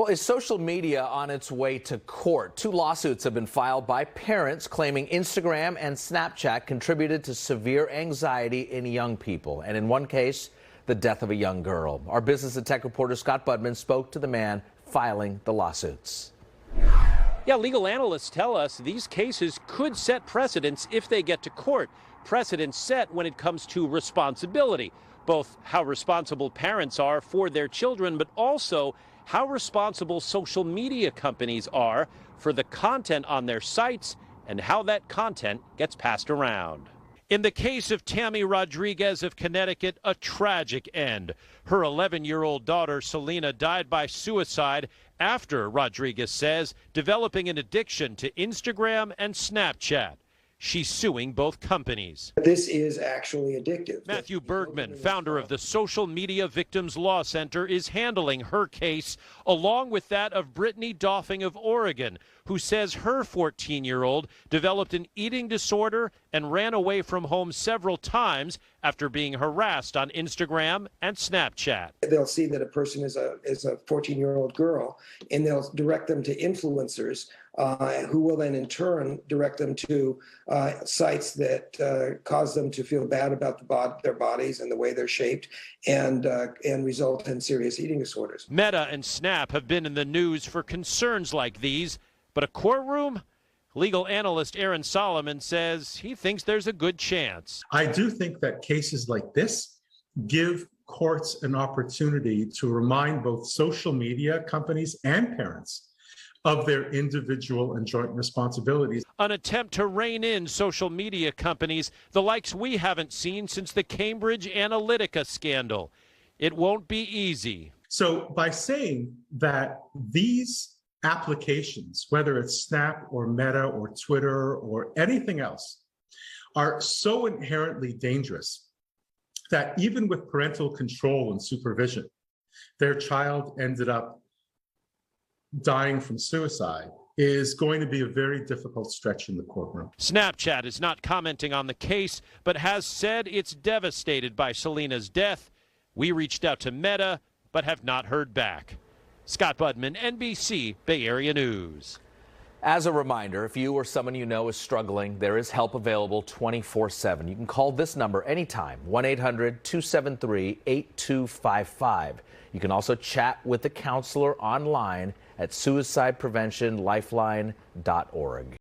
Well, is social media on its way to court? Two lawsuits have been filed by parents claiming Instagram and Snapchat contributed to severe anxiety in young people. And in one case, the death of a young girl. Our business and tech reporter Scott Budman spoke to the man filing the lawsuits. Yeah, legal analysts tell us these cases could set precedents if they get to court. Precedents set when it comes to responsibility, both how responsible parents are for their children, but also how responsible social media companies are for the content on their sites and how that content gets passed around. In the case of Tammy Rodriguez of Connecticut, a tragic end. Her 11-year-old daughter, Selena, died by suicide after, Rodriguez says, developing an addiction to Instagram and Snapchat. She's suing both companies. This is actually addictive. Matthew Bergman, founder of the Social Media Victims Law Center, is handling her case, along with that of Brittany Doffing of Oregon, who says her 14-year-old developed an eating disorder and ran away from home several times after being harassed on Instagram and Snapchat. They'll see that a person is a 14-year-old girl, and they'll direct them to influencers who will then in turn direct them to sites that cause them to feel bad about their bodies and the way they're shaped, and result in serious eating disorders. Meta and Snap have been in the news for concerns like these, but a courtroom? Legal analyst Aaron Solomon says he thinks there's a good chance. I do think that cases like this give courts an opportunity to remind both social media companies and parents of their individual and joint responsibilities. An attempt to rein in social media companies, the likes we haven't seen since the Cambridge Analytica scandal. It won't be easy. So by saying that these applications, whether it's Snap or Meta or Twitter or anything else, are so inherently dangerous that even with parental control and supervision, their child ended up dying from suicide is going to be a very difficult stretch in the courtroom. Snapchat is not commenting on the case, but has said it's devastated by Selena's death. We reached out to Meta, but have not heard back. Scott Budman, NBC Bay Area News. As a reminder, if you or someone you know is struggling, there is help available 24/7. You can call this number anytime, 1-800-273-8255. You can also chat with the counselor online at suicidepreventionlifeline.org.